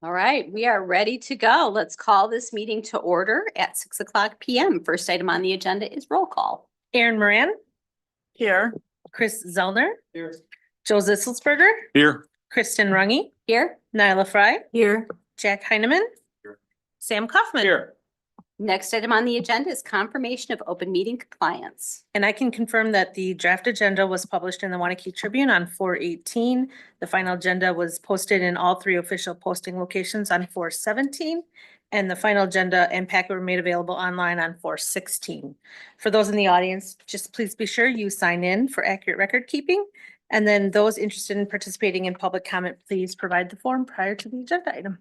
All right, we are ready to go. Let's call this meeting to order at 6:00 PM. First item on the agenda is roll call. Aaron Moran, Here. Chris Zellner, Here. Joe Zisselsberger, Here. Kristen Rungy, Here. Nyla Fry, Here. Jack Heineman, Here. Sam Kaufman. Here. Next item on the agenda is confirmation of open meeting compliance. And I can confirm that the draft agenda was published in the Waunakee Tribune on 4/18. The final agenda was posted in all three official posting locations on 4/17. And the final agenda and packet were made available online on 4/16. For those in the audience, just please be sure you sign in for accurate record keeping. And then those interested in participating in public comment, please provide the form prior to the agenda item.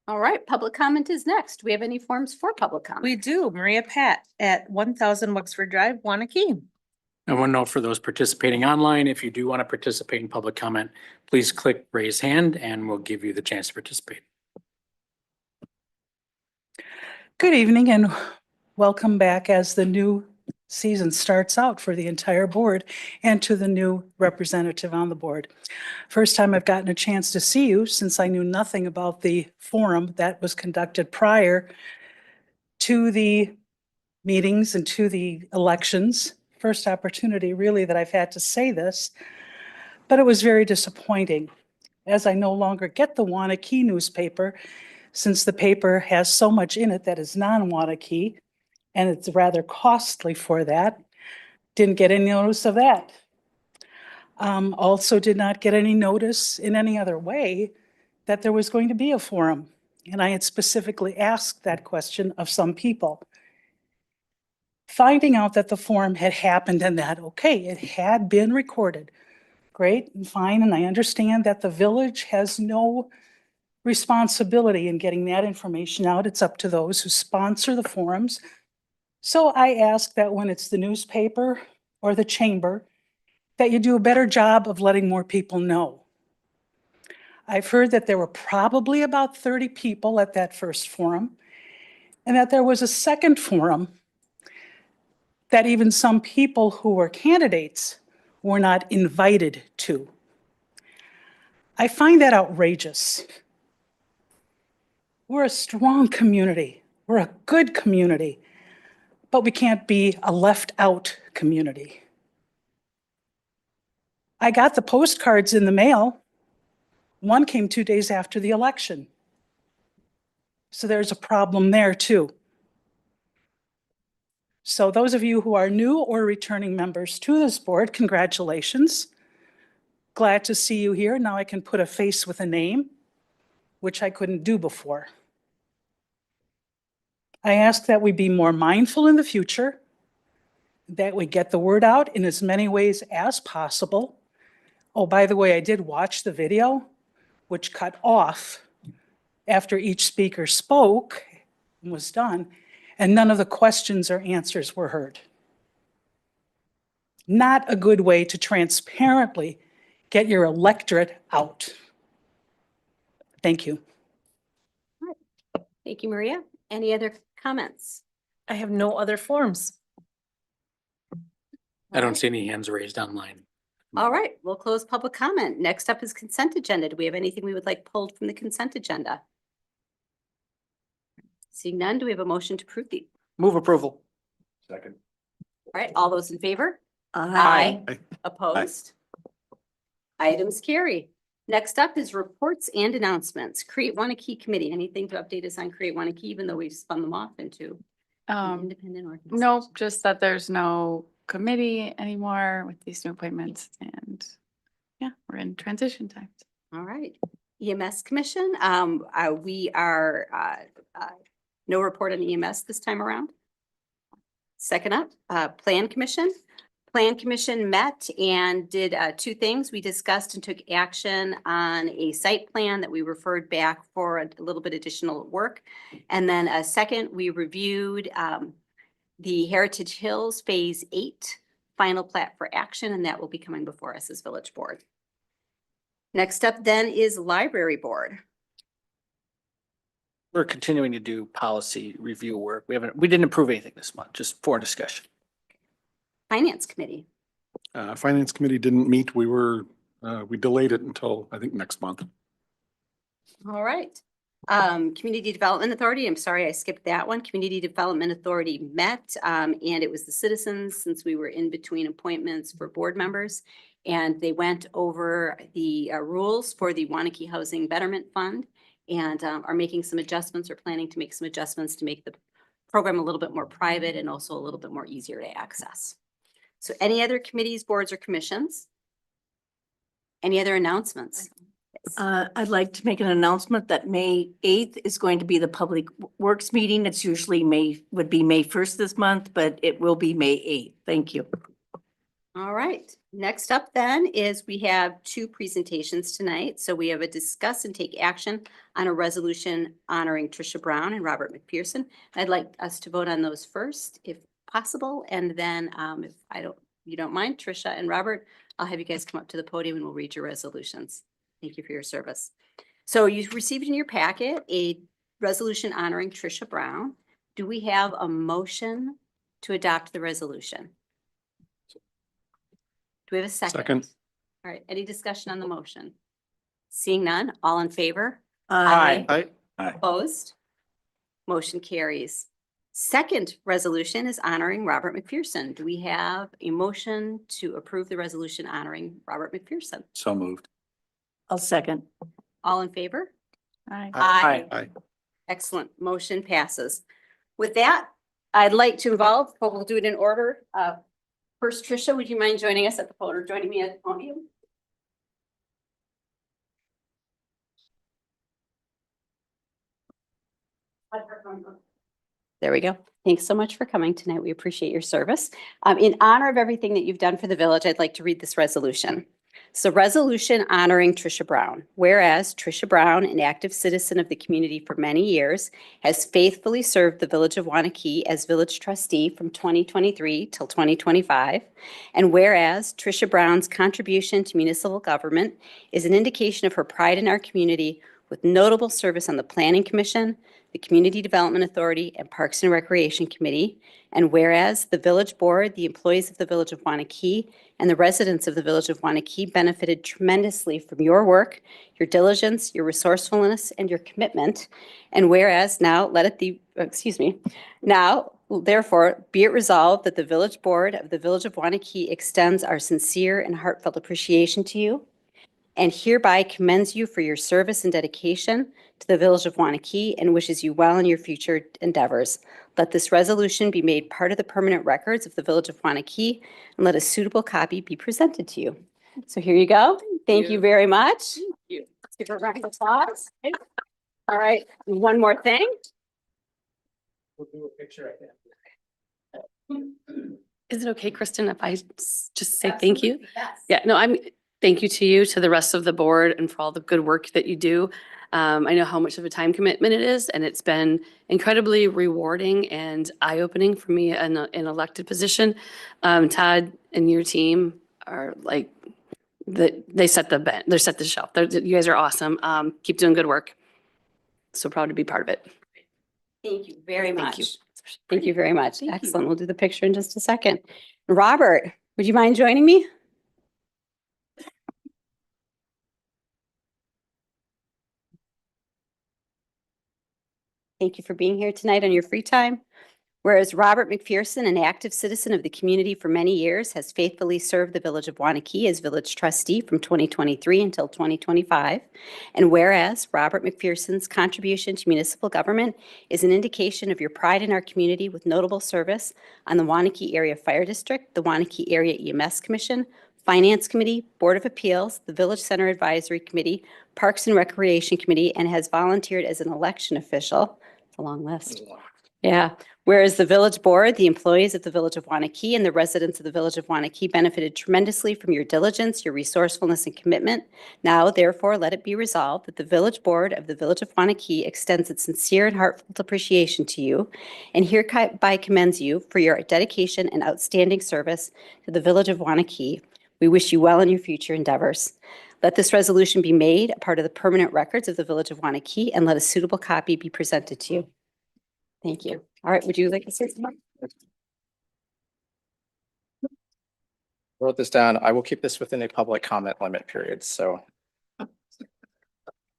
All right, public comment is next. Do we have any forms for public comment? We do. Maria Pat at 1000 Wexford Drive, Waunakee. And one note for those participating online, if you do want to participate in public comment, please click raise hand and we'll give you the chance to participate. Good evening and welcome back as the new season starts out for the entire board and to the new representative on the board. First time I've gotten a chance to see you since I knew nothing about the forum that was conducted prior to the meetings and to the elections. First opportunity really that I've had to say this, but it was very disappointing as I no longer get the Waunakee newspaper since the paper has so much in it that is non-Waunakee and it's rather costly for that. Didn't get any notice of that. Also did not get any notice in any other way that there was going to be a forum. And I had specifically asked that question of some people. Finding out that the forum had happened and that, okay, it had been recorded. Great and fine, and I understand that the village has no responsibility in getting that information out. It's up to those who sponsor the forums. So I ask that when it's the newspaper or the chamber, that you do a better job of letting more people know. I've heard that there were probably about 30 people at that first forum, and that there was a second forum that even some people who were candidates were not invited to. I find that outrageous. We're a strong community. We're a good community. But we can't be a left out community. I got the postcards in the mail. One came 2 days after the election. So there's a problem there too. So those of you who are new or returning members to this board, congratulations. Glad to see you here. Now I can put a face with a name, which I couldn't do before. I ask that we be more mindful in the future, that we get the word out in as many ways as possible. Oh, by the way, I did watch the video, which cut off after each speaker spoke and was done, and none of the questions or answers were heard. Not a good way to transparently get your electorate out. Thank you. Thank you, Maria. Any other comments? I have no other forms. I don't see any hands raised online. All right, we'll close public comment. Next up is consent agenda. Do we have anything we would like pulled from the consent agenda? Seeing none, do we have a motion to approve the? Move approval. Second. All right, all those in favor? Aye. Opposed? Items carry. Next up is reports and announcements. Create Waunakee Committee. Anything to update us on Create Waunakee, even though we've spun them off into an independent organization? No, just that there's no committee anymore with these new appointments and yeah, we're in transition times. All right. EMS Commission, we are, no report on EMS this time around. Second up, Plan Commission. Plan Commission met and did two things. We discussed and took action on a site plan that we referred back for a little bit additional work. And then a second, we reviewed the Heritage Hills Phase 8 final plat for action, and that will be coming before us as Village Board. Next up then is Library Board. We're continuing to do policy review work. We didn't approve anything this month, just for discussion. Finance Committee. Finance Committee didn't meet. We delayed it until I think next month. All right. Community Development Authority, I'm sorry, I skipped that one. Community Development Authority met, and it was the citizens, since we were in between appointments for board members. And they went over the rules for the Waunakee Housing Betterment Fund and are making some adjustments or planning to make some adjustments to make the program a little bit more private and also a little bit more easier to access. So any other committees, boards, or commissions? Any other announcements? I'd like to make an announcement that May 8th is going to be the Public Works meeting. It's usually would be May 1st this month, but it will be May 8th. Thank you. All right, next up then is we have two presentations tonight. So we have a discuss and take action on a resolution honoring Tricia Braun and Robert McPherson. I'd like us to vote on those first, if possible, and then if you don't mind, Tricia and Robert, I'll have you guys come up to the podium and we'll read your resolutions. Thank you for your service. So you've received in your packet a resolution honoring Tricia Braun. Do we have a motion to adopt the resolution? Do we have a second? Second. All right, any discussion on the motion? Seeing none, all in favor? Aye. Opposed? Motion carries. Second resolution is honoring Robert McPherson. Do we have a motion to approve the resolution honoring Robert McPherson? So moved. I'll second. All in favor? Aye. Aye. Excellent. Motion passes. With that, I'd like to involve, but we'll do it in order. First, Tricia, would you mind joining us at the podium, joining me at the podium? There we go. Thanks so much for coming tonight. We appreciate your service. In honor of everything that you've done for the village, I'd like to read this resolution. So resolution honoring Tricia Braun. Whereas Tricia Braun, an active citizen of the community for many years, has faithfully served the village of Waunakee as village trustee from 2023 till 2025. And whereas Tricia Braun's contribution to municipal government is an indication of her pride in our community with notable service on the Planning Commission, the Community Development Authority, and Parks and Recreation Committee. And whereas the village board, the employees of the village of Waunakee, and the residents of the village of Waunakee benefited tremendously from your work, your diligence, your resourcefulness, and your commitment. And whereas now therefore be it resolved that the village board of the village of Waunakee extends our sincere and heartfelt appreciation to you and hereby commends you for your service and dedication to the village of Waunakee and wishes you well in your future endeavors. Let this resolution be made part of the permanent records of the village of Waunakee and let a suitable copy be presented to you. So here you go. Thank you very much. Thank you. Let's give her a round of applause. All right, one more thing. We'll do a picture right there. Is it okay, Kristen, if I just say thank you? Yes. Yeah, no, thank you to you, to the rest of the board and for all the good work that you do. I know how much of a time commitment it is, and it's been incredibly rewarding and eye-opening for me in an elected position. Todd and your team are like, they set the shelf. You guys are awesome. Keep doing good work. So proud to be part of it. Thank you very much. Thank you. Thank you very much. Thank you. Excellent. We'll do the picture in just a second. Robert, would you mind joining me? Thank you for being here tonight on your free time. Whereas Robert McPherson, an active citizen of the community for many years, has faithfully served the village of Waunakee as village trustee from 2023 until 2025. And whereas Robert McPherson's contribution to municipal government is an indication of your pride in our community with notable service on the Waunakee Area Fire District, the Waunakee Area EMS Commission, Finance Committee, Board of Appeals, the Village Center Advisory Committee, Parks and Recreation Committee, and has volunteered as an election official. It's a long list. Yeah. Whereas the village board, the employees of the village of Waunakee, and the residents of the village of Waunakee benefited tremendously from your diligence, your resourcefulness, and commitment. Now, therefore, let it be resolved that the village board of the village of Waunakee extends its sincere and heartfelt appreciation to you and hereby commends you for your dedication and outstanding service to the village of Waunakee. We wish you well in your future endeavors. Let this resolution be made a part of the permanent records of the village of Waunakee and let a suitable copy be presented to you. Thank you. All right, would you like to say something? Wrote this down. I will keep this within a public comment limit period, so.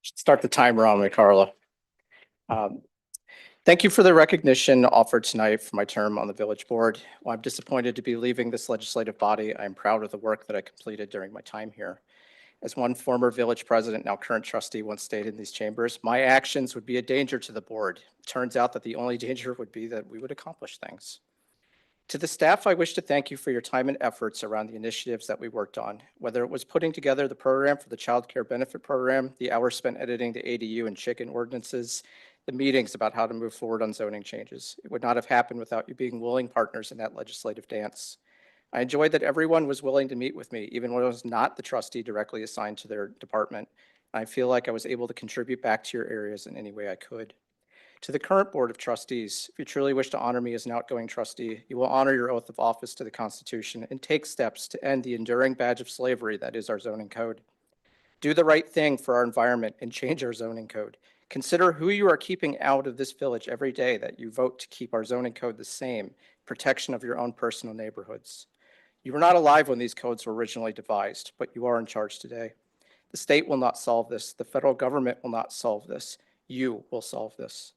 Start the timer on me, Carla. Um, Thank you for the recognition offered tonight for my term on the village board. While I'm disappointed to be leaving this legislative body, I am proud of the work that I completed during my time here. As one former village president, now current trustee, once stated in these chambers, my actions would be a danger to the board. Turns out that the only danger would be that we would accomplish things. To the staff, I wish to thank you for your time and efforts around the initiatives that we worked on, whether it was putting together the program for the child care benefit program, the hours spent editing the ADU and chicken ordinances, the meetings about how to move forward on zoning changes. It would not have happened without you being willing partners in that legislative dance. I enjoyed that everyone was willing to meet with me, even when I was not the trustee directly assigned to their department. I feel like I was able to contribute back to your areas in any way I could. To the current Board of Trustees, if you truly wish to honor me as an outgoing trustee, you will honor your oath of office to the Constitution and take steps to end the enduring badge of slavery that is our zoning code. Do the right thing for our environment and change our zoning code. Consider who you are keeping out of this village every day that you vote to keep our zoning code the same, protection of your own personal neighborhoods. You were not alive when these codes were originally devised, but you are in charge today. The state will not solve this. The federal government will not solve this. You will solve this.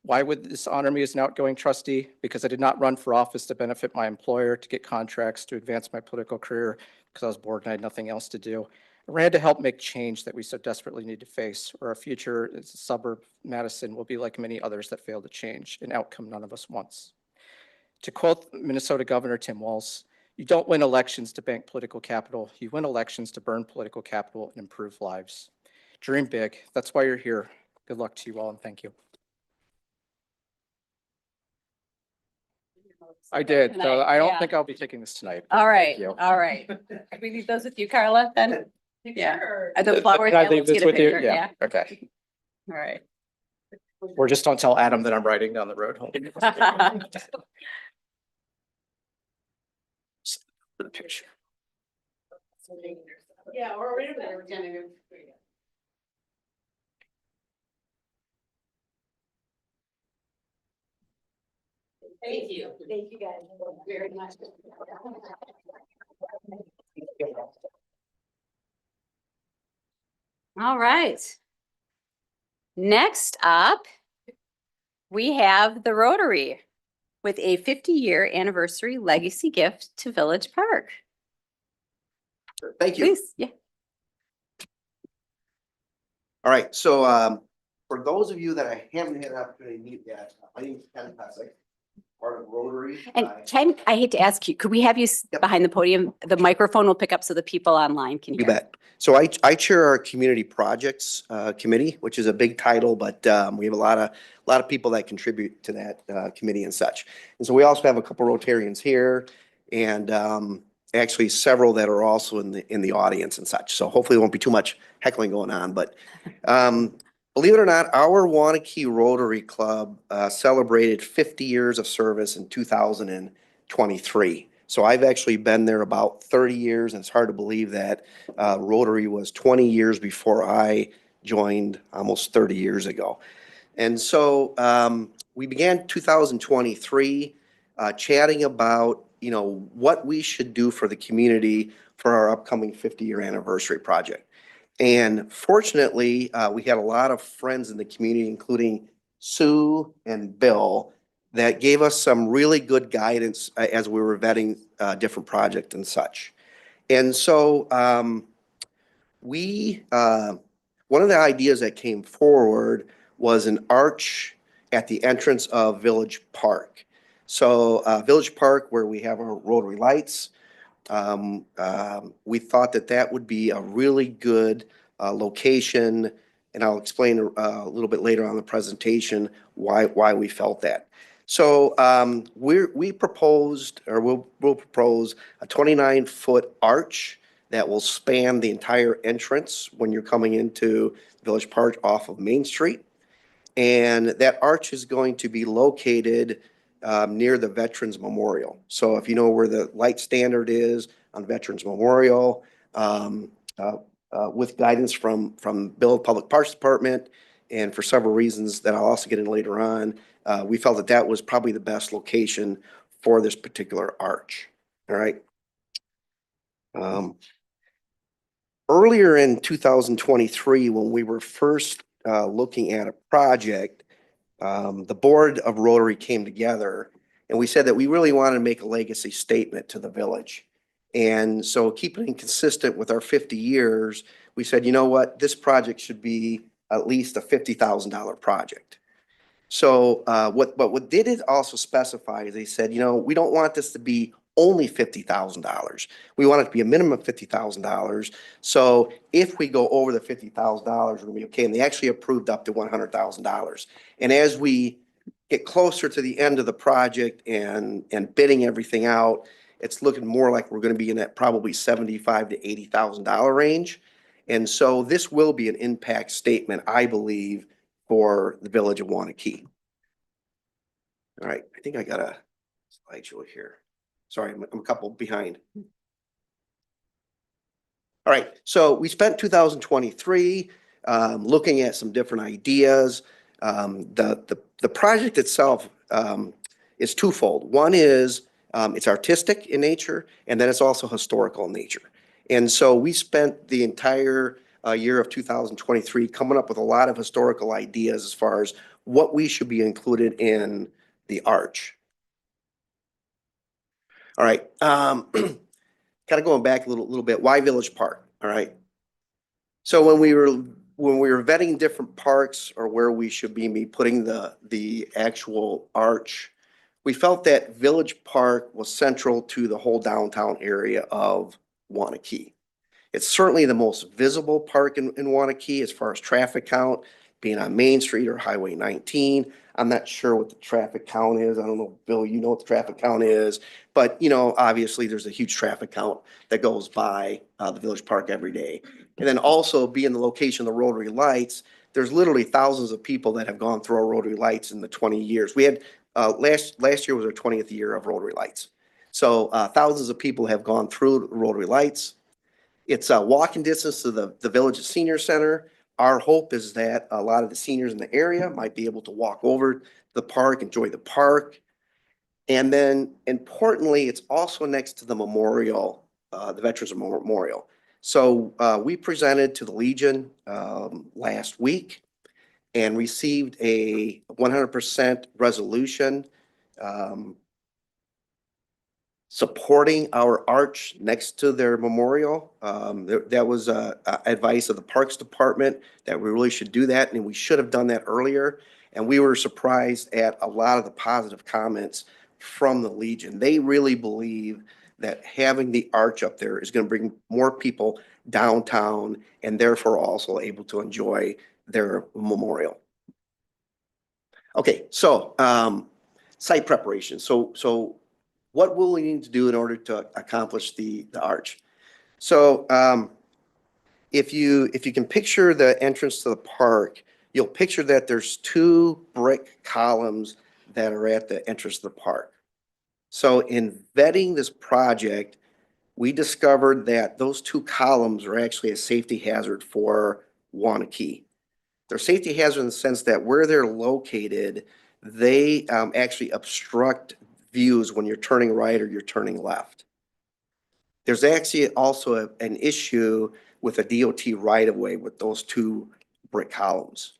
Why would this honor me as an outgoing trustee? Because I did not run for office to benefit my employer, to get contracts, to advance my political career, because I was bored and I had nothing else to do. I ran to help make change that we so desperately need to face, or our future as a suburb of Madison will be like many others that failed to change, an outcome none of us wants. To quote Minnesota Governor Tim Walz, you don't win elections to bank political capital. You win elections to burn political capital and improve lives. Dream big. That's why you're here. Good luck to you all and thank you. I did, so Tonight, I don't yeah. think I'll be taking this tonight. All right, Thank you. all right. We leave those with you, Carla, then? Yeah. The flowers. Can I yeah, leave let's this get a with you? picture, Yeah, okay. All right. Or just don't tell Adam that I'm riding down the road home. For the picture. Yeah, or whatever they were gonna do. Thank you. Thank you guys very much. All right. Next up, we have the Rotary with a 50-year anniversary legacy gift to Village Park. Thank you. Please, yeah. All right, so for those of you that I haven't had an opportunity to meet yet, my name is Ken Pesic, part of Rotary. And Ken, I hate to ask you, could we have you Yep. behind the podium? The microphone will pick up so the people online can hear. You bet. So I chair our community projects committee, which is a big title, but we have a lot of people that contribute to that committee and such. And so we also have a couple Rotarians here and actually several that are also in the audience and such. So hopefully there won't be too much heckling going on, but believe it or not, our Waunakee Rotary Club celebrated 50 years of service in 2023. So I've actually been there about 30 years, and it's hard to believe that Rotary was 20 years before I joined almost 30 years ago. And so we began 2023 chatting about, what we should do for the community for our upcoming 50-year anniversary project. And fortunately, we had a lot of friends in the community, including Sue and Bill, that gave us some really good guidance as we were vetting different projects and such. And so one of the ideas that came forward was an arch at the entrance of Village Park. So Village Park, where we have our Rotary lights, we thought that would be a really good location, and I'll explain a little bit later on in the presentation why we felt that. So we proposed, or we'll propose a 29-foot arch that will span the entire entrance when you're coming into Village Park off of Main Street. And that arch is going to be located near the Veterans Memorial. So if you know where the light standard is on Veterans Memorial, with guidance from Bill Public Parks Department, and for several reasons that I'll also get in later on, we felt that was probably the best location for this particular arch. All right. Earlier in 2023, when we were first looking at a project, the board of Rotary came together and we said that we really wanted to make a legacy statement to the village. And so keeping it consistent with our 50 years, we said, you know what, this project should be at least a $50,000 project. So what did it also specify is they said, you know, we don't want this to be only $50,000. We want it to be a minimum of $50,000. So if we go over the $50,000, we're gonna be okay. And they actually approved up to $100,000. And as we get closer to the end of the project and bidding everything out, it's looking more like we're gonna be in that probably $75,000 to $80,000 range. And so this will be an impact statement, I believe, for the village of Waunakee. All right, I think I got a slideshow here. Sorry, I'm a couple behind. All right, so we spent 2023 looking at some different ideas. The project itself is twofold. One is it's artistic in nature, and then it's also historical in nature. And so we spent the entire year of 2023 coming up with a lot of historical ideas as far as what we should be included in the arch. All right, kind of going back a little bit, why Village Park? All right. So when we were vetting different parks or where we should be putting the actual arch, we felt that Village Park was central to the whole downtown area of Waunakee. It's certainly the most visible park in Waunakee as far as traffic count, being on Main Street or Highway 19. I'm not sure what the traffic count is. I don't know, Bill, you know what the traffic count is, but you know, obviously there's a huge traffic count that goes by the Village Park every day. And then also being the location of the Rotary lights, there's literally thousands of people that have gone through our Rotary lights in the 20 years. We had last year was our 20th year of Rotary lights. So thousands of people have gone through Rotary lights. It's a walking distance to the Village Senior Center. Our hope is that a lot of the seniors in the area might be able to walk over the park, enjoy the park. And then importantly, it's also next to the memorial, the Veterans Memorial. So we presented to the Legion last week and received a 100% resolution supporting our arch next to their memorial. That was advice of the Parks Department that we really should do that, and we should have done that earlier. And we were surprised at a lot of the positive comments from the Legion. They really believe that having the arch up there is going to bring more people downtown and therefore also able to enjoy their memorial. Okay, so site preparation. So what will we need to do in order to accomplish the arch? So if you can picture the entrance to the park, you'll picture that there's two brick columns that are at the entrance to the park. So in vetting this project, we discovered that those two columns are actually a safety hazard for Waunakee. They're safety hazard in the sense that where they're located, they actually obstruct views when you're turning right or you're turning left. There's actually also an issue with a DOT right-of-way with those two brick columns.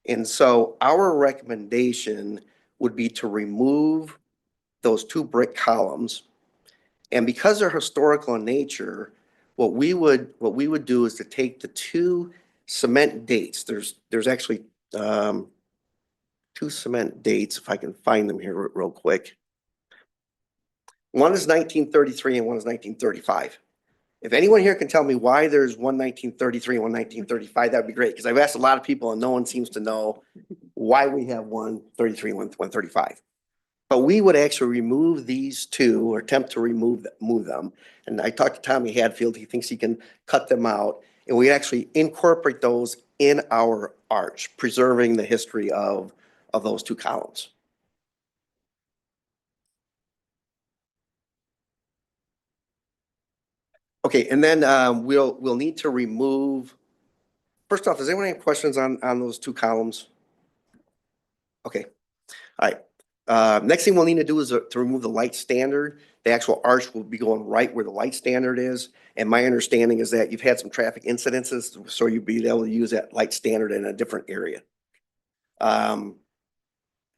And so our recommendation would be to remove those two brick columns. And because they're historical in nature, what we would do is to take the two cement dates. There's actually two cement dates, if I can find them here real quick. One is 1933 and one is 1935. If anyone here can tell me why there's one 1933 and one 1935, that'd be great. Because I've asked a lot of people and no one seems to know why we have 133 and 135. But we would actually remove these two or attempt to move them. And I talked to Tommy Hadfield. He thinks he can cut them out. And we actually incorporate those in our arch, preserving the history of those two columns. Okay, and then we'll need to remove. First off, does anyone have questions on those two columns? Okay, all right. Next thing we'll need to do is to remove the light standard. The actual arch will be going right where the light standard is. And my understanding is that you've had some traffic incidences, so you'll be able to use that light standard in a different area.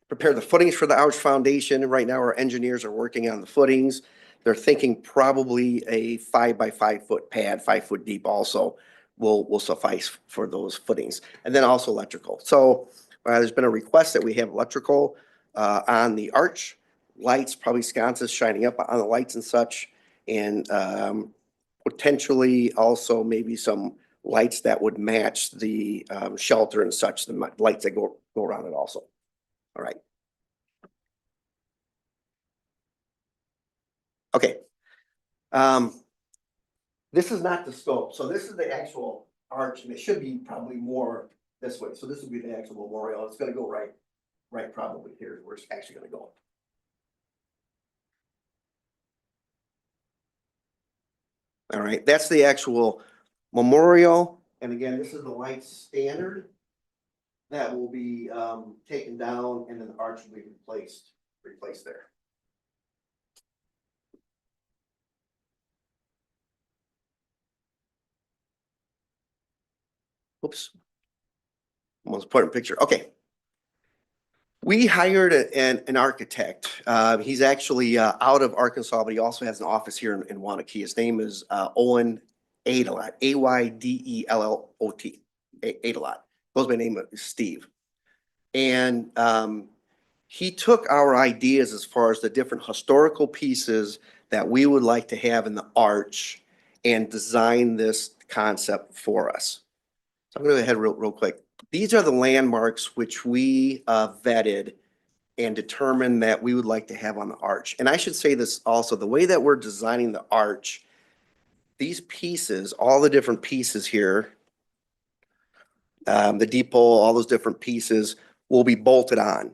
prepare the footings for the arch foundation. And right now our engineers are working on the footings. They're thinking probably a 5 by 5 foot pad, 5 foot deep also will suffice for those footings. And then also electrical. So there's been a request that we have electrical on the arch, lights, probably sconces shining up on the lights and such. And potentially also maybe some lights that would match the shelter and such, the lights that go around it also. All right. Okay. This is not the scope. So this is the actual arch, and it should be probably more this way. So this would be the actual memorial. It's gonna go right probably here where it's actually gonna go. All right, that's the actual memorial. And again, this is the light standard that will be taken down, and then the arch will be replaced there. Oops. Most important picture. Okay. We hired an architect. He's actually out of Arkansas, but he also has an office here in Waunakee. His name is Owen Adelot, Aydellot. Adelot. Goes by the name of Steve. And he took our ideas as far as the different historical pieces that we would like to have in the arch and design this concept for us. So I'm going to go ahead real quick. These are the landmarks which we vetted and determined that we would like to have on the arch. And I should say this also, the way that we're designing the arch, these pieces, all the different pieces here, the depot, all those different pieces will be bolted on.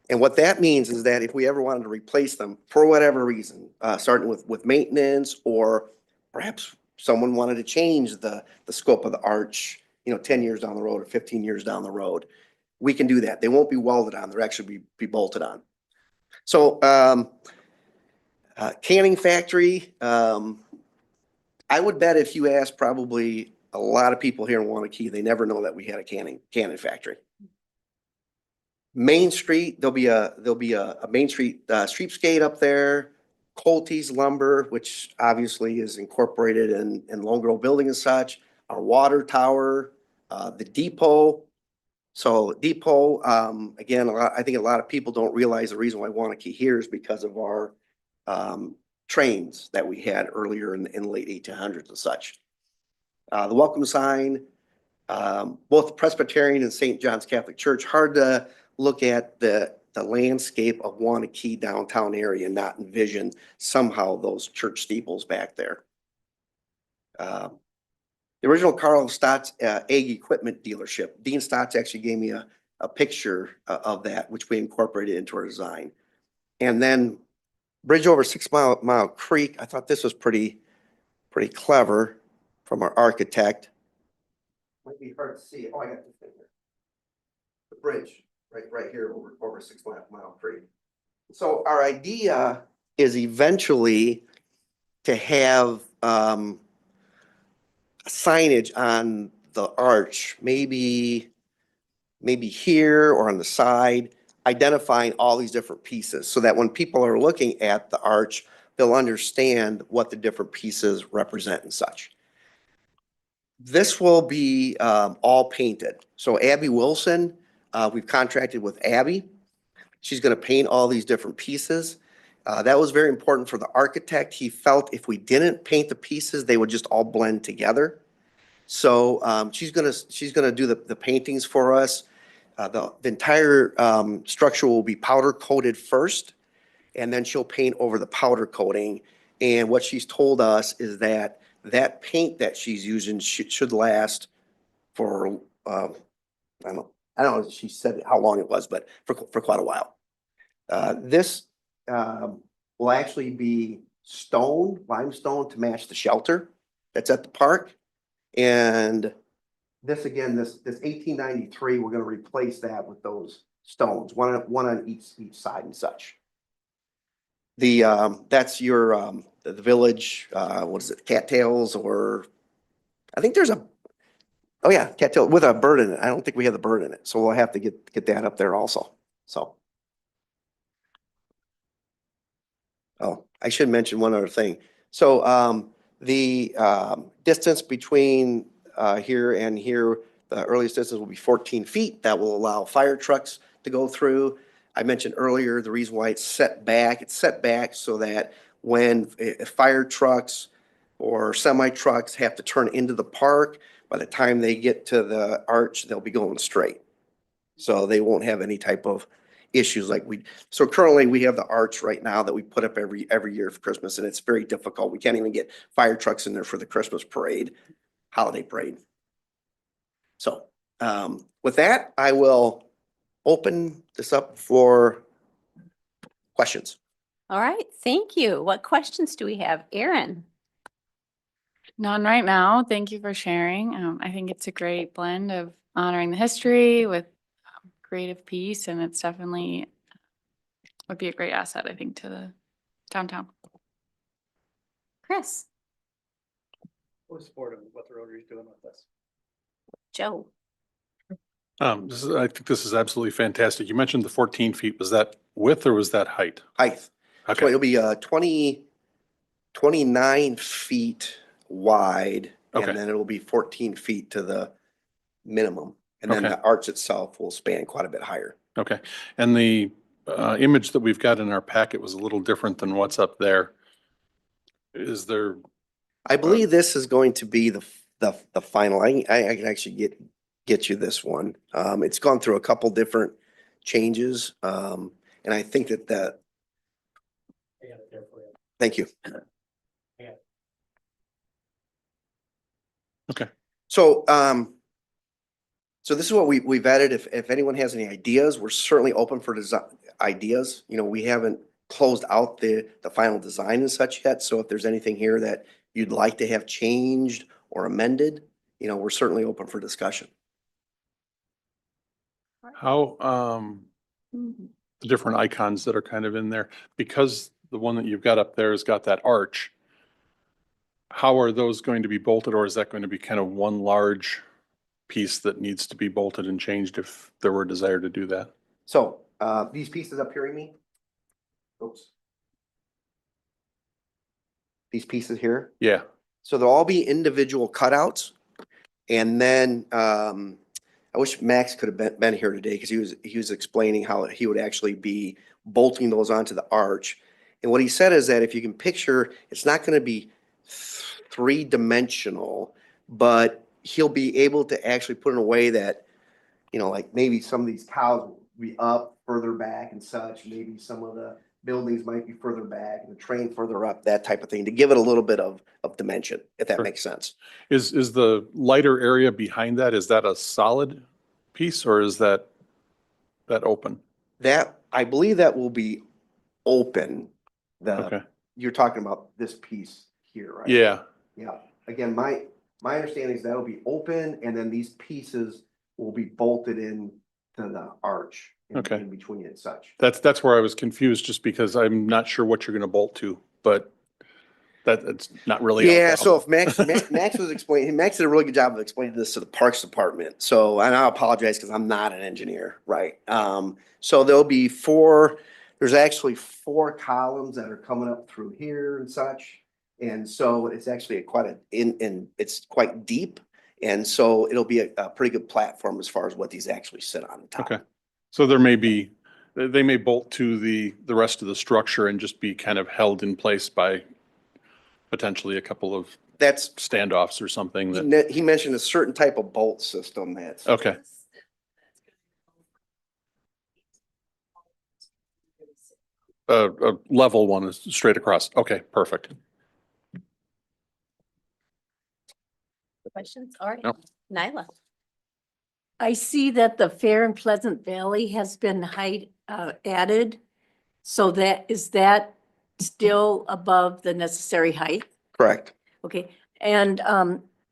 And what that means is that if we ever wanted to replace them for whatever reason, starting with maintenance, or perhaps someone wanted to change the scope of the arch, 10 years down the road or 15 years down the road, we can do that. They won't be welded on. They'll actually be bolted on. So canning factory, I would bet if you ask probably a lot of people here in Waunakee, they never know that we had a canning factory. Main Street, there'll be a Main Street streetscape up there. Colty's Lumber, which obviously is incorporated in Lone Grove Building and such. Our water tower, the depot. So depot, again, I think a lot of people don't realize the reason why Waunakee here is because of our trains that we had earlier in the late 1800s and such. The welcome sign, both Presbyterian and St. John's Catholic Church. Hard to look at the landscape of Waunakee downtown area and not envision somehow those church steeples back there. The original Carl Stott's Ag Equipment dealership. Dean Stott's actually gave me a picture of that, which we incorporated into our design. And then bridge over 6 Mile Creek. I thought this was pretty clever from our architect. Might be hard to see. Oh, I got this thing here. The bridge right here over 6 Mile Creek. So our idea is eventually to have signage on the arch, maybe here or on the side, identifying all these different pieces so that when people are looking at the arch, they'll understand what the different pieces represent and such. This will be all painted. So Abby Wilson, we've contracted with Abby. She's going to paint all these different pieces. That was very important for the architect. He felt if we didn't paint the pieces, they would just all blend together. So she's gonna do the paintings for us. The entire structure will be powder coated first, and then she'll paint over the powder coating. And what she's told us is that paint that she's using should last for I don't know if she said how long it was, but for quite a while. This will actually be limestone to match the shelter that's at the park. And this again, this 1893, we're going to replace that with those stones, one on each side and such. That's your the village. What is it? Cattails, or I think there's oh yeah, cattail with a bird in it. I don't think we have the bird in it, so we'll have to get that up there also. So Oh, I should mention one other thing. So the distance between here and here, the earliest distance will be 14 feet. That will allow fire trucks to go through. I mentioned earlier the reason why it's set back so that when fire trucks or semi trucks have to turn into the park, by the time they get to the arch, they'll be going straight. So they won't have any type of issues like so currently we have the arch right now that we put up every year for Christmas, and it's very difficult. We can't even get fire trucks in there for the Christmas parade, holiday parade. So with that, I will open this up for questions. All right, thank you. What questions do we have? Erin? None right now. Thank you for sharing. I think it's a great blend of honoring the history with creative piece, and it's definitely would be a great asset, I think, to the downtown. Chris? Full support of what the Rotary is doing with this. Joe? I think this is absolutely fantastic. You mentioned the 14 feet. Was that width or was that height? Height. So Okay, it'll be 29 feet wide, Okay. and then it'll be 14 feet to the minimum. And then Okay. the arch itself will span quite a bit higher. okay. And the image that we've got in our packet was a little different than what's up there. Is there, I believe this is going to be the final. I can actually get you this one. It's gone through a couple different changes. And I think that I got it there for you. thank you. Yeah. Okay. So, so this is what we've added. If anyone has any ideas, we're certainly open for ideas. You know, we haven't closed out the final design and such yet. So if there's anything here that you'd like to have changed or amended, you know, we're certainly open for discussion. how, the different icons that are kind of in there, because the one that you've got up there has got that arch, how are those going to be bolted, or is that going to be kind of one large piece that needs to be bolted and changed if there were a desire to do that? So, these pieces up here, you mean? Oops. These pieces here. Yeah, So there'll all be individual cutouts. And then, I wish Max could have been here today because he was explaining how he would actually be bolting those onto the arch. And what he said is that if you can picture, it's not going to be three-dimensional, but he'll be able to actually put in a way that, you know, like maybe some of these cows will be up further back and such. Maybe some of the buildings might be further back and the train further up, that type of thing, to give it a little bit of dimension, if that Sure. makes sense. is the lighter area behind that, is that a solid piece or is that open? That, I believe that will be open. Okay, You're talking about this piece here, right? yeah, Yeah. Again, my understanding is that'll be open and then these pieces will be bolted in to the arch Okay. in between and such. that's where I was confused, just because I'm not sure what you're gonna bolt to, but it's not really. our Yeah, so problem. if Max was explaining, Max did a really good job of explaining this to the Parks Department. So, and I apologize because I'm not an engineer, right? So there'll be there's actually 4 columns that are coming up through here and such. And so it's actually it's quite deep. And so it'll be a pretty good platform as far as what these actually sit on the top. Okay, so they may bolt to the rest of the structure and just be kind of held in place by potentially a couple of That's, standoffs or something that, he mentioned a certain type of bolt system that's. okay, a level one is straight across. Okay, perfect. Questions? All right. No. Nyla? I see that the Fair and Pleasant Valley has been added. So is that still above the necessary height? Correct. Okay, and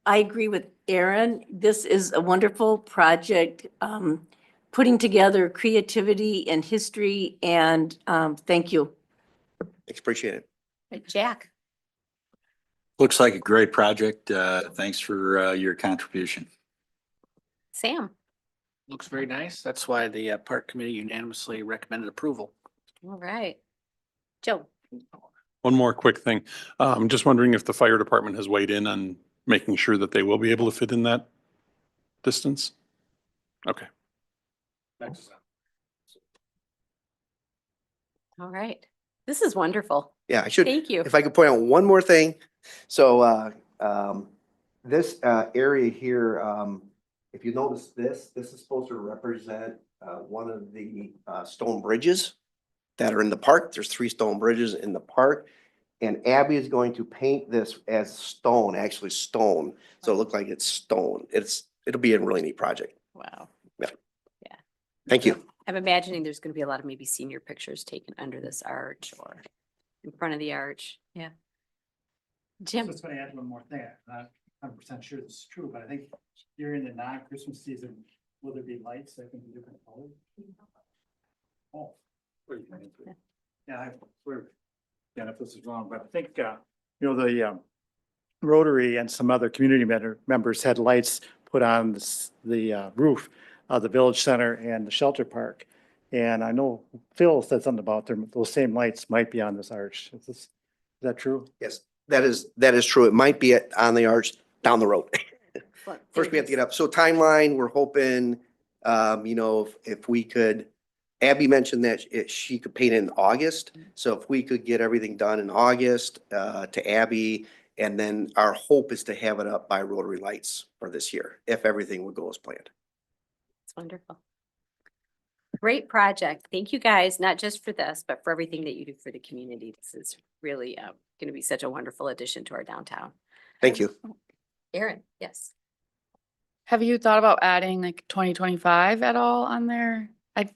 I agree with Aaron. This is a wonderful project, putting together creativity and history, and thank you. Appreciate it. Jack? Looks like a great project. Thanks for your contribution. Sam? Looks very nice. That's why the park committee unanimously recommended approval. All right. Joe? One more quick thing. I'm just wondering if the fire department has weighed in on making sure that they will be able to fit in that distance? Okay. All right. This is wonderful. Yeah, I should. Thank you. If I could point out one more thing. So, this, area here, if you notice this is supposed to represent, one of the, stone bridges that are in the park. There's 3 stone bridges in the park. And Abby is going to paint this as stone, actually stone. So it looks like it's stone. It'll be a really neat project. Wow. Thank you. I'm imagining there's going to be a lot of maybe senior pictures taken under this arch or in front of the arch. Yeah. Jim, Just gonna add one more thing. I'm not 100% sure this is true, but I think during the non-Christmas season, will there be lights that can be different colors? Oh. Yeah, again, if this is wrong, but I think, the Rotary and some other community members had lights put on the roof of the village center and the shelter park. And I know Phil said something about those same lights might be on this arch. Is that true? Yes, that is true. It might be on the arch down the road. First, we have to get up. So timeline, we're hoping, if we could, Abby mentioned that she could paint in August. So if we could get everything done in August, to Abby, and then our hope is to have it up by Rotary Lights for this year, if everything would go as planned. it's wonderful. Great project. Thank you guys, not just for this, but for everything that you do for the community. This is really going to be such a wonderful addition to our downtown. Thank you. Erin, yes. Have you thought about adding like 2025 at all on there? I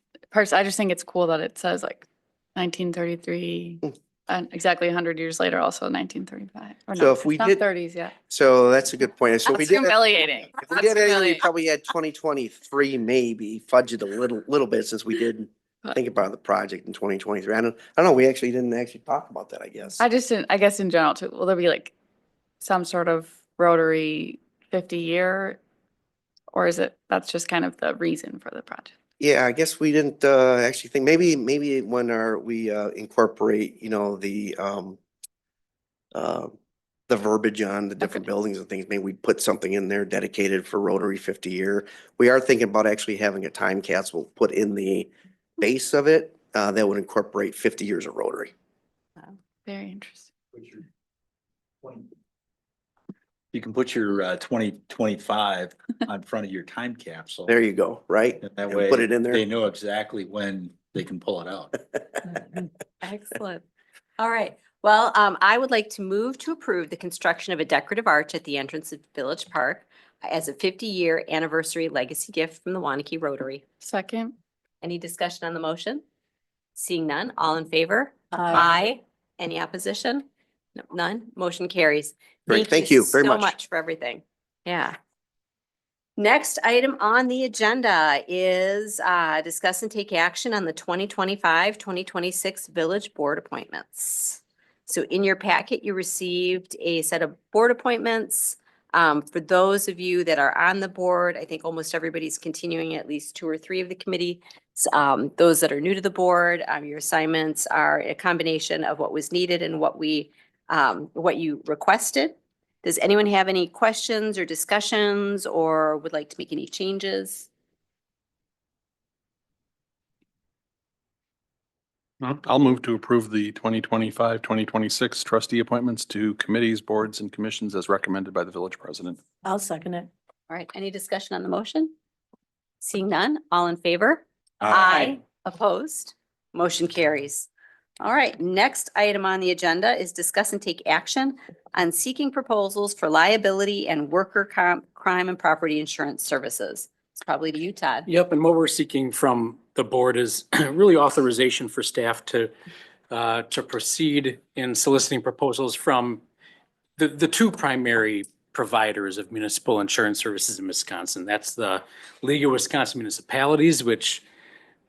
just think it's cool that it says like 1933 and exactly 100 years later, also 1935. Or So no, if we it's not did- 30s yet. So that's a good point. So if we That's did, humiliating. if we That's did it, we humiliating. probably had 2023, maybe fudge it a little bit since we did think about the project in 2023. I don't know. We actually didn't talk about that, I guess. I guess in general too, will there be like some sort of Rotary 50-year? Or is that's just kind of the reason for the project? Yeah, I guess we didn't actually think maybe when we incorporate, the verbiage on the different buildings and things, maybe we put something in there dedicated for Rotary 50 year. We are thinking about actually having a time capsule put in the base of it that would incorporate 50 years of Rotary. Very interesting. You can put your 2025 on front of your time capsule. There you go, right? And that And way put it in there. they know exactly when they can pull it out. Excellent. All right. Well, I would like to move to approve the construction of a decorative arch at the entrance of Village Park as a 50-year anniversary legacy gift from the Waunakee Rotary. Second, Any discussion on the motion? Seeing none, all in favor? Aye. Any opposition? No, none. Motion carries. Great, thank you very so much. much for everything. Yeah. Next item on the agenda is discuss and take action on the 2025-2026 Village Board appointments. So in your packet, you received a set of board appointments. For those of you that are on the board, I think almost everybody's continuing at least 2 or 3 of the committee. Those that are new to the board, your assignments are a combination of what was needed and what you requested. Does anyone have any questions or discussions or would like to make any changes? I'll move to approve the 2025, 2026 trustee appointments to committees, boards, and commissions as recommended by the village president. I'll second it. All right, any discussion on the motion? Seeing none, all in favor? Opposed? Motion carries. All right, next item on the agenda is discuss and take action on seeking proposals for liability and worker comp, crime and property insurance services. It's probably to you, Todd. Yep, and what we're seeking from the board is really authorization for staff to proceed in soliciting proposals from the 2 primary providers of municipal insurance services in Wisconsin. That's the League of Wisconsin Municipalities, which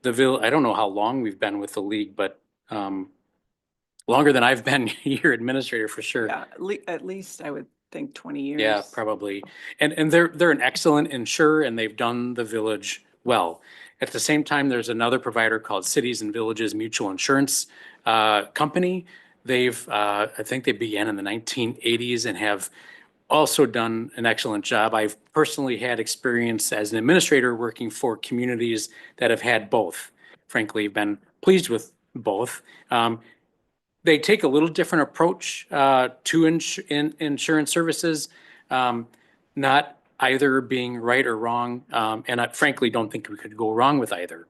I don't know how long we've been with the league, but longer than I've been your administrator for sure. Yeah, at least I would think 20 years. Yeah, probably. And they're an excellent insurer and they've done the village well. At the same time, there's another provider called Cities and Villages Mutual Insurance Company. They've, I think they began in the 1980s and have also done an excellent job. I've personally had experience as an administrator working for communities that have had both. Frankly, been pleased with both. They take a little different approach to insurance services, not either being right or wrong. And I frankly don't think we could go wrong with either.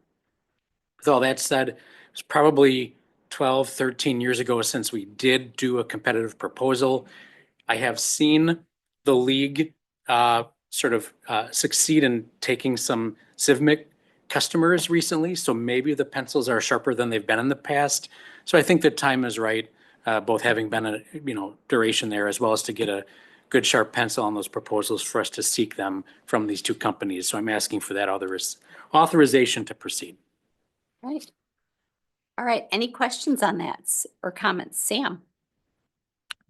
With all that said, it's probably 12, 13 years ago since we did do a competitive proposal. I have seen the league succeed in taking some CivMIC customers recently, so maybe the pencils are sharper than they've been in the past. So I think the time is right, both having been a duration there as well as to get a good sharp pencil on those proposals for us to seek them from these two companies. So I'm asking for that authorization to proceed. Right. All right, any questions on that or comments? Sam?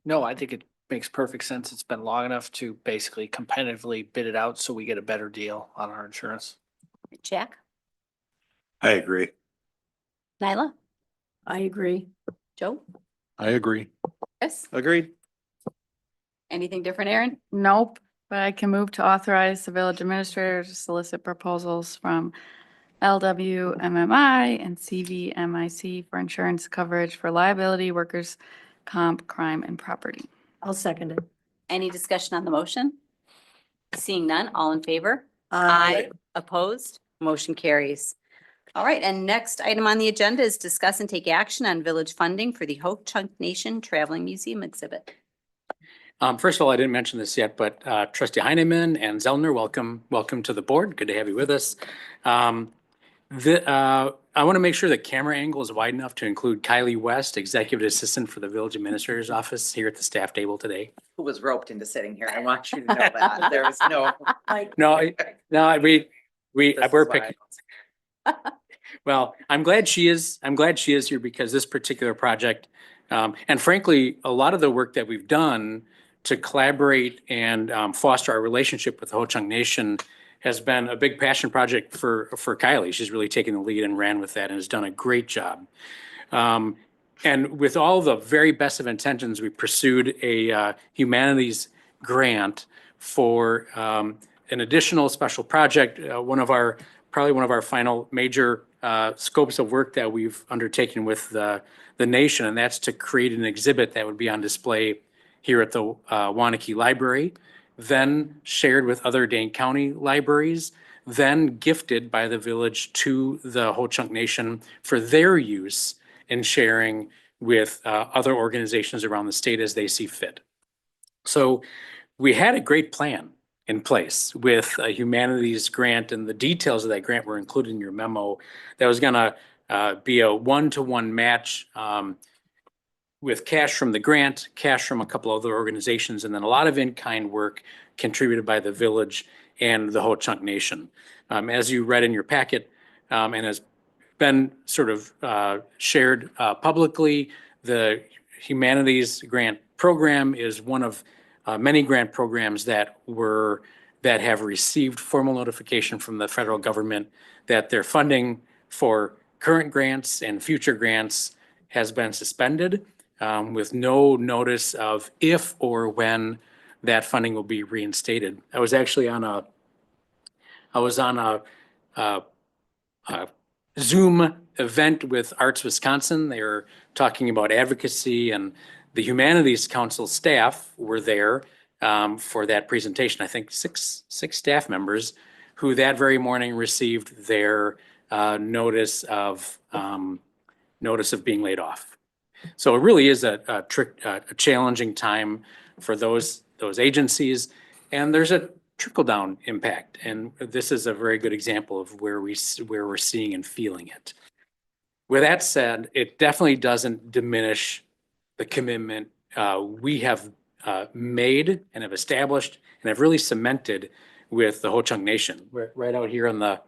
No, I think it makes perfect sense. It's been long enough to basically competitively bid it out so we get a better deal on our insurance. Jack? I agree. Nyla? I agree. Joe? I agree. Chris? Agreed. Anything different, Aaron? Nope, but I can move to authorize the village administrator to solicit proposals from LWMMI and CVMIC for insurance coverage for liability, workers' comp, crime, and property. I'll second it. Any discussion on the motion? Seeing none, all in favor? Opposed? Motion carries. All right, and next item on the agenda is discuss and take action on village funding for the Ho Chunk Nation Traveling Museum exhibit. First of all, I didn't mention this yet, but Trustee Heineman and Zellner, welcome to the board. Good to have you with us. I want to make sure the camera angle is wide enough to include Kylie West, Executive Assistant for the Village Administrator's Office here at the staff table today. Who was roped into sitting here. I want you to know that. There was no. We're picking. Well, I'm glad she is here because this particular project, and frankly, a lot of the work that we've done to collaborate and foster our relationship with the Ho Chunk Nation has been a big passion project for Kylie. She's really taken the lead and ran with that and has done a great job. And with all the very best of intentions, we pursued a humanities grant for an additional special project, probably one of our final major scopes of work that we've undertaken with the nation, and that's to create an exhibit that would be on display here at the Waunakee Library, then shared with other Dane County libraries, then gifted by the village to the Ho Chunk Nation for their use and sharing with other organizations around the state as they see fit. So we had a great plan in place with a humanities grant, and the details of that grant were included in your memo. That was gonna be a one-to-one match with cash from the grant, cash from a couple other organizations, and then a lot of in-kind work contributed by the village and the Ho Chunk Nation. As you read in your packet, and has been sort of shared publicly, the humanities grant program is one of many grant programs that have received formal notification from the federal government that their funding for current grants and future grants has been suspended, with no notice of if or when that funding will be reinstated. I was actually on a Zoom event with Arts Wisconsin. They were talking about advocacy, and the Humanities Council staff were there for that presentation. I think six staff members who that very morning received their notice of being laid off. So it really is a challenging time for those agencies, and there's a trickle-down impact. And this is a very good example of where we're seeing and feeling it. With that said, it definitely doesn't diminish the commitment we have made and have established and have really cemented with the Ho Chunk Nation. Right out here on the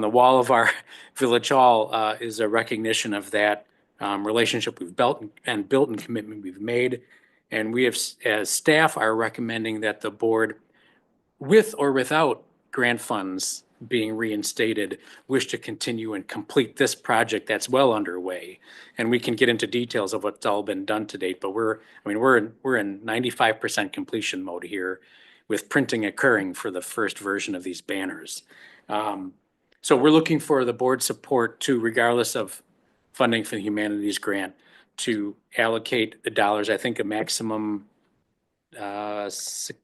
wall of our village hall is a recognition of that relationship we've built and commitment we've made. And we have, as staff, are recommending that the board, with or without grant funds, being reinstated wish to continue and complete this project that's well underway. And we can get into details of what's all been done to date, but we're in 95% completion mode here with printing occurring for the first version of these banners. So we're looking for the board support to, regardless of funding for the humanities grant, to allocate the dollars. I think a maximum, making.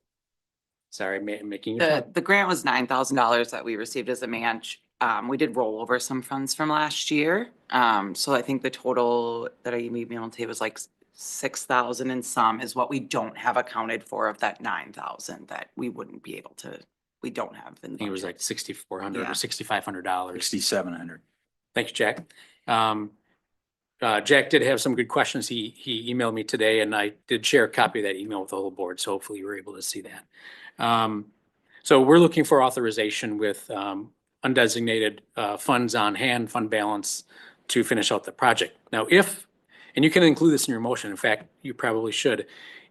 The grant was $9,000 that we received as a match. We did roll over some funds from last year. So I think the total that I emailed to you was like 6,000 and some is what we don't have accounted for of that 9,000 that we wouldn't be able to, we don't have. I think it was like $6,400 Yeah. or $6,500. 6,700. Thanks, Jack. Jack did have some good questions. He emailed me today, and I did share a copy of that email with the whole board, so hopefully you were able to see that. So we're looking for authorization with undesignated funds on hand, fund balance, to finish out the project. Now, and you can include this in your motion, in fact, you probably should,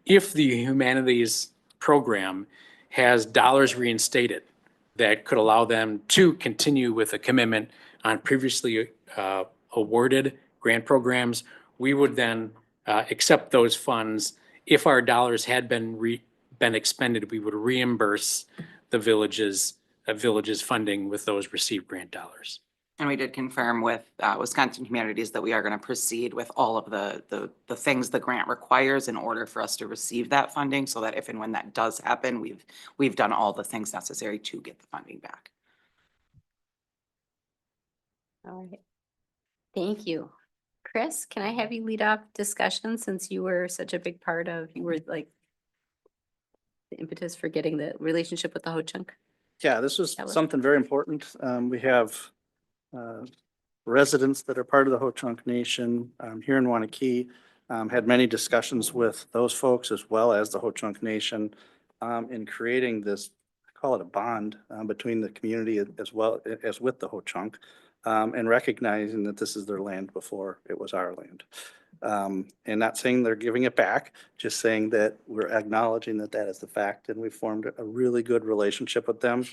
if the humanities program has dollars reinstated that could allow them to continue with a commitment on previously awarded grant programs, we would then accept those funds. If our dollars had been expended, we would reimburse the village's funding with those received grant dollars. And we did confirm with Wisconsin Humanities that we are going to proceed with all of the things the grant requires in order for us to receive that funding, so that if and when that does happen, we've done all the things necessary to get the funding back. All right. Thank you. Chris, can I have you lead off discussion, since you were such a big part of, you were like the impetus for getting the relationship with the Ho-Chunk? Yeah, this was That was- something very important. We have residents that are part of the Ho-Chunk Nation here in Waunakee. Had many discussions with those folks as well as the Ho-Chunk Nation in creating this, I call it a bond between the community as well as with the Ho-Chunk, and recognizing that this is their land before it was our land. And not saying they're giving it back, just saying that we're acknowledging that that is the fact, and we formed a really good relationship with them.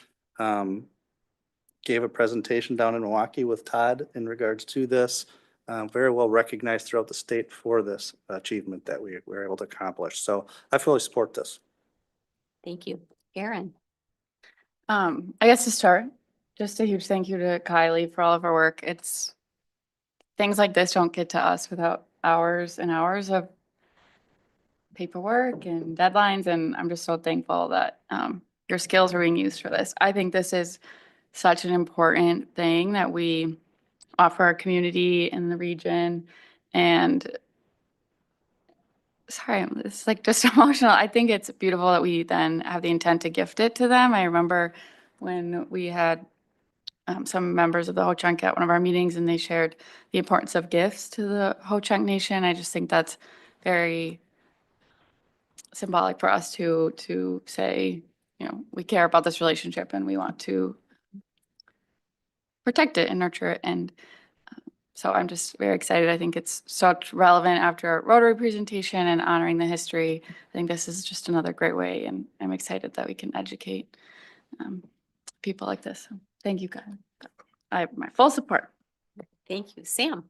Gave a presentation down in Milwaukee with Todd in regards to this. Very well recognized throughout the state for this achievement that we were able to accomplish. So I fully support this. Thank you. Erin? I guess to start, just a huge thank you to Kylie for all of her work. It's things like this don't get to us without hours and hours of paperwork and deadlines. And I'm just so thankful that your skills are being used for this. I think this is such an important thing that we offer our community in the region. And sorry, it's like just emotional. I think it's beautiful that we then have the intent to gift it to them. I remember when we had some members of the Ho-Chunk at one of our meetings, and they shared the importance of gifts to the Ho-Chunk Nation. I just think that's very symbolic for us to say, you know, we care about this relationship and we want to protect it and nurture it. And so I'm just very excited. I think it's such relevant after our Rotary presentation and honoring the history. I think this is just another great way, and I'm excited that we can educate people like this. So thank you, guys. I have my full support. Thank you. Sam?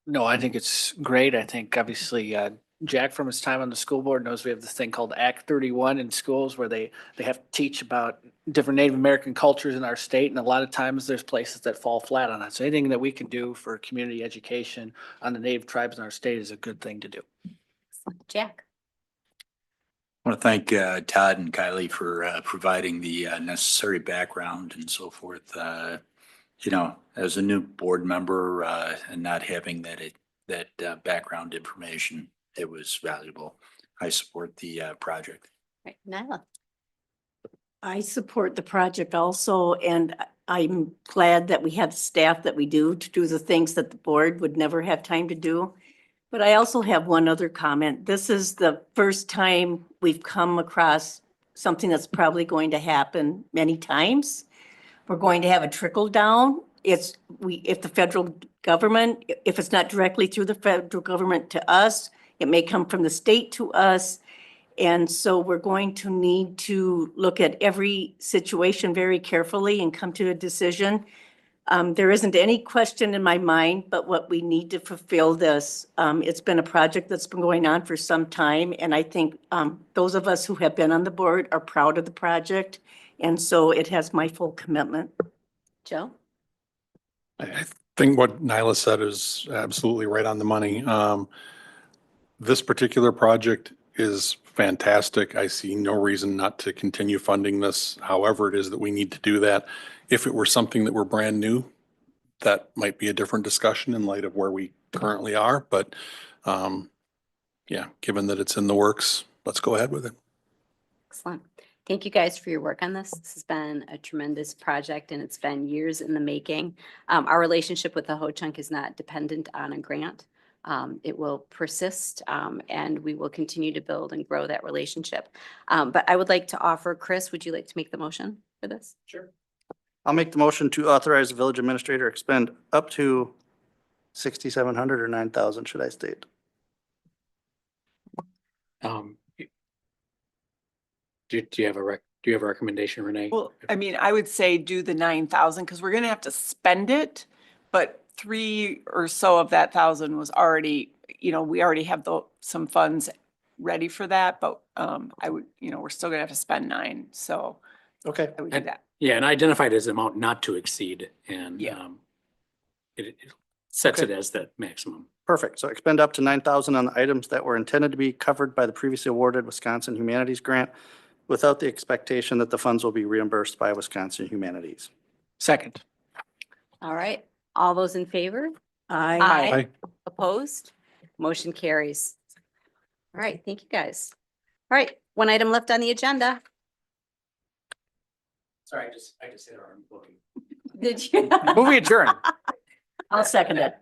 No, I think it's great. I think obviously Jack from his time on the school board knows we have this thing called Act 31 in schools where they have to teach about different Native American cultures in our state. And a lot of times there's places that fall flat on that. So anything that we can do for community education on the Native tribes in our state is a good thing to do. Jack? I want to thank Todd and Kylie for providing the necessary background and so forth. You know, as a new board member and not having that background information, it was valuable. I support the project. Right, Nyla? I support the project also, and I'm glad that we have the staff that we do to do the things that the board would never have time to do. But I also have one other comment. This is the first time we've come across something that's probably going to happen many times. We're going to have a trickle down. If the federal government, if it's not directly through the federal government to us, it may come from the state to us. And so we're going to need to look at every situation very carefully and come to a decision. There isn't any question in my mind, but what we need to fulfill this. It's been a project that's been going on for some time, and I think those of us who have been on the board are proud of the project, and so it has my full commitment. Joe? I think what Nyla said is absolutely right on the money. This particular project is fantastic. I see no reason not to continue funding this, however it is that we need to do that. If it were something that were brand new, that might be a different discussion in light of where we currently are, but yeah, given that it's in the works, let's go ahead with it. Excellent. Thank you guys for your work on this. This has been a tremendous project and it's been years in the making. Our relationship with the Ho-Chunk is not dependent on a grant. It will persist and we will continue to build and grow that relationship. But I would like to offer, Chris, would you like to make the motion for this? Sure. I'll make the motion to authorize the village administrator expend up to 6,700 or 9,000, should I state? Do you have a recommendation, Renee? Well, I mean, I would say do the 9,000 because we're gonna have to spend it, but 3 or so of that 1,000 was already, we already have some funds ready for that, but I would, we're still gonna have to spend 9, so Okay. I would do that. Yeah, and identified as amount not to exceed and Yeah. it sets it Okay. as the maximum. Perfect. So expend up to 9,000 on the items that were intended to be covered by the previously awarded Wisconsin Humanities Grant without the expectation that the funds will be reimbursed by Wisconsin Humanities. Second. All right. All those in favor? Aye. Opposed? Motion carries. All right. Thank you, guys. All right. One item left on the agenda. Sorry, I just hit our booking. Did you? Movie adjourned. I'll second it.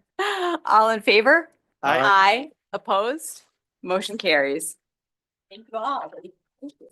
All in favor? Aye. Aye. Opposed? Motion carries. Thank you all. Thank you.